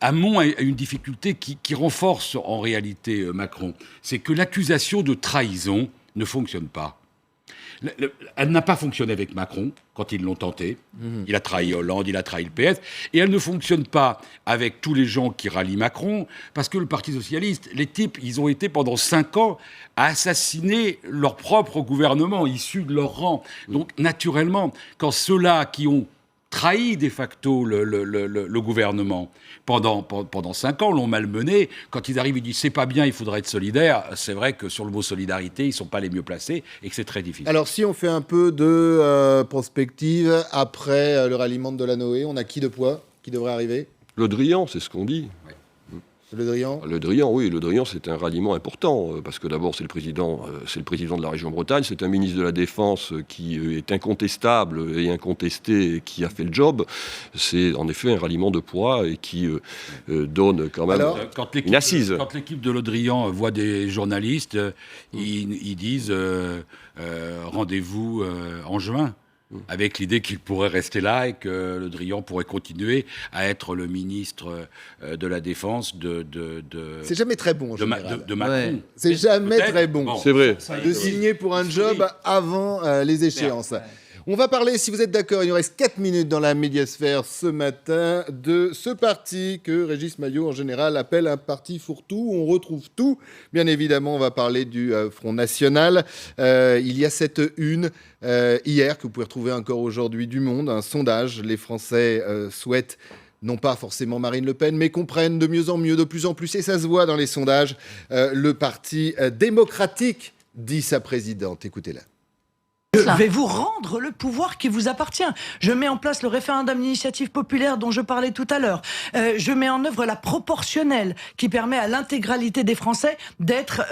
Hamon a une difficulté qui renforce en réalité Macron, c'est que l'accusation de trahison ne fonctionne pas. Elle n'a pas fonctionné avec Macron quand ils l'ont tenté. Il a trahi Hollande, il a trahi le PS. Et elle ne fonctionne pas avec tous les gens qui rallient Macron, parce que le Parti socialiste, les types, ils ont été pendant 5 ans à assassiner leur propre gouvernement, issu de leur rang. Donc, naturellement, quand ceux-là qui ont trahi de facto le gouvernement pendant 5 ans, l'ont malmené. Quand ils arrivent, ils disent c'est pas bien, il faudrait être solidaire. C'est vrai que sur le mot solidarité, ils sont pas les mieux placés et que c'est très difficile. Alors si on fait un peu de prospective après le ralliement de Delanoë, on a qui de poids qui devrait arriver? Le Drian, c'est ce qu'on dit. Ouais. Le Drian ? Le Drian, oui. Le Drian, c'est un ralliement important, parce que d'abord, c'est le président de la région Bretagne, c'est un ministre de la Défense qui est incontestable et incontesté, et qui a fait le job. C'est en effet un ralliement de poids et qui donne quand même une assise. Quand l'équipe de Le Drian voit des journalistes, ils disent rendez-vous en juin. Avec l'idée qu'il pourrait rester là et que Le Drian pourrait continuer à être le ministre de la Défense c'est jamais très bon, en général. de Macron. Ouais. C'est jamais très bon. C'est vrai. De signer pour un job avant les échéances. On va parler, si vous êtes d'accord, il nous reste 4 minutes dans la médiasphère ce matin, de ce parti que Régis Maillot en général appelle un parti fourre-tout. On retrouve tout. Bien évidemment, on va parler du Front National. Il y a cette une hier que vous pouvez retrouver encore aujourd'hui du Monde, un sondage. Les Français souhaitent non pas forcément Marine Le Pen, mais comprennent de mieux en mieux, de plus en plus, et ça se voit dans les sondages, le parti démocratique, dit sa présidente. Écoutez-la. Je vais vous rendre le pouvoir qui vous appartient. Je mets en place le référendum d'initiative populaire dont je parlais tout à l'heure. Je mets en œuvre la proportionnelle qui permet à l'intégralité des Français d'être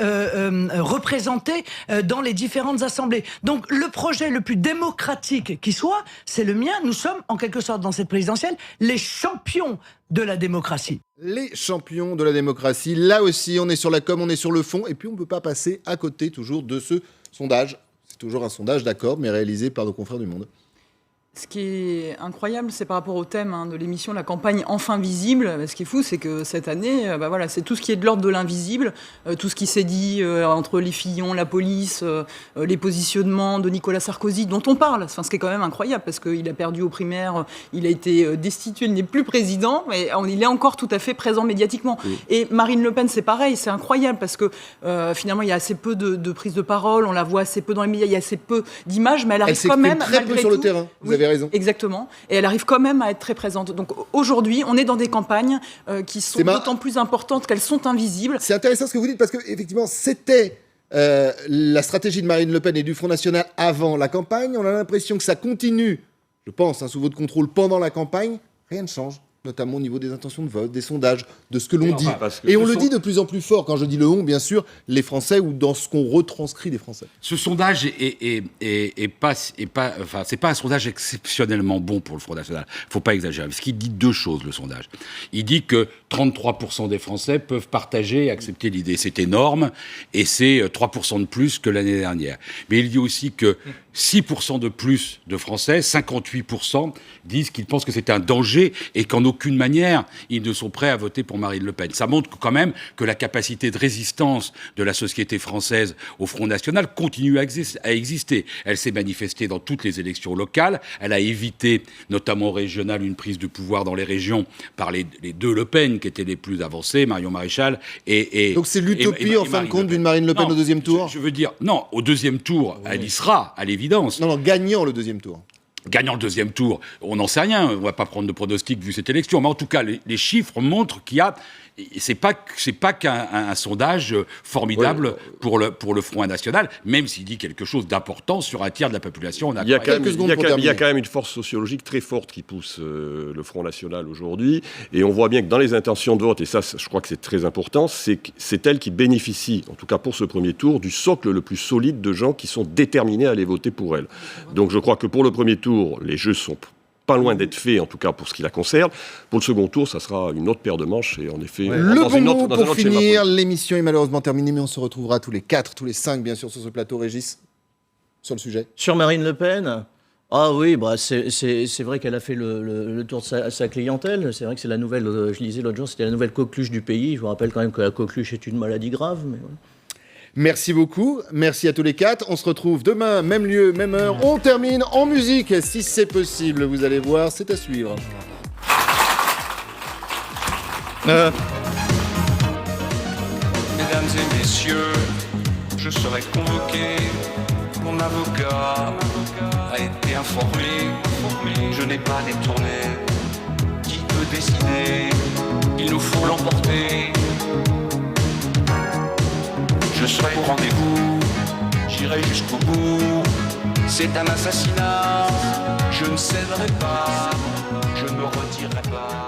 représentés dans les différentes assemblées. Donc le projet le plus démocratique qui soit, c'est le mien. Nous sommes en quelque sorte dans cette présidentielle les champions de la démocratie. Les champions de la démocratie. Là aussi, on est sur la com, on est sur le fond. Et puis on ne peut pas passer à côté toujours de ce sondage. C'est toujours un sondage, d'accord, mais réalisé par nos confrères du Monde. Ce qui est incroyable, c'est par rapport au thème de l'émission, la campagne enfin visible. Ce qui est fou, c'est que cette année, voilà, c'est tout ce qui est de l'ordre de l'invisible, tout ce qui s'est dit entre les Fillon, la police, les positionnements de Nicolas Sarkozy, dont on parle. Enfin, ce qui est quand même incroyable, parce qu'il a perdu aux primaires, il a été destitué, il n'est plus président, mais il est encore tout à fait présent médiatiquement. Oui. Et Marine Le Pen, c'est pareil, c'est incroyable, parce que finalement, il y a assez peu de prise de parole, on la voit assez peu dans les médias, il y a assez peu d'images, mais elle arrive quand même, très peu sur le terrain. Vous avez raison. Exactement. Et elle arrive quand même à être très présente. Donc aujourd'hui, on est dans des campagnes qui sont d'autant plus importantes qu'elles sont invisibles. C'est intéressant ce que vous dites parce que effectivement, c'était la stratégie de Marine Le Pen et du Front National avant la campagne. On a l'impression que ça continue, je pense, sous votre contrôle pendant la campagne. Rien ne change, notamment au niveau des intentions de vote, des sondages, de ce que l'on dit. Et on le dit de plus en plus fort. Quand je dis le on, bien sûr, les Français ou dans ce qu'on retranscrit des Français. Ce sondage c'est pas un sondage exceptionnellement bon pour le Front National. Faut pas exagérer. Parce qu'il dit deux choses, le sondage. Il dit que 33% des Français peuvent partager et accepter l'idée. C'est énorme et c'est 3% de plus que l'année dernière. Mais il dit aussi que 6% de plus de Français, 58%, disent qu'ils pensent que c'est un danger et qu'en aucune manière, ils ne sont prêts à voter pour Marine Le Pen. Ça montre quand même que la capacité de résistance de la société française au Front National continue à exister. Elle s'est manifestée dans toutes les élections locales. Elle a évité, notamment régionales, une prise de pouvoir dans les régions par les deux Le Pen qui étaient les plus avancés, Marion Maréchal et donc c'est l'utopie, en fin de compte, d'une Marine Le Pen au deuxième tour. Je veux dire, non, au deuxième tour, elle y sera, à l'évidence. Non, gagnant le deuxième tour. Gagnant le deuxième tour, on n'en sait rien. On ne va pas prendre de pronostic vu cette élection. Mais en tout cas, les chiffres montrent qu'il y a... C'est pas qu'un sondage formidable pour le Front National, même s'il dit quelque chose d'important sur un tiers de la population. Il y a quand même une force sociologique très forte qui pousse le Front National aujourd'hui. Et on voit bien que dans les intentions de vote, et ça je crois que c'est très important, c'est elle qui bénéficie, en tout cas pour ce premier tour, du socle le plus solide de gens qui sont déterminés à aller voter pour elle. Donc je crois que pour le premier tour, les jeux sont pas loin d'être fait, en tout cas pour ce qui la concerne. Pour le second tour, ça sera une autre paire de manches et en effet... Le bon mot pour finir, l'émission est malheureusement terminée, mais on se retrouvera tous les 4, tous les 5, bien sûr, sur ce plateau. Régis, sur le sujet. Sur Marine Le Pen, ah oui, c'est vrai qu'elle a fait le tour de sa clientèle. C'est vrai que c'est la nouvelle, je lisais l'autre jour, c'était la nouvelle coqueluche du pays. Je vous rappelle quand même que la coqueluche est une maladie grave, mais voilà. Merci beaucoup, merci à tous les 4. On se retrouve demain, même lieu, même heure. On termine en musique, si c'est possible. Vous allez voir, c'est à suivre. Mesdames et messieurs, je serai convoqué. Mon avocat a été informé. Je n'ai pas détourné. Qui peut décider? Il nous faut l'emporter. Je serai au rendez-vous, j'irai jusqu'au bout. C'est un assassinat, je ne céderai pas, je ne me retirerai pas.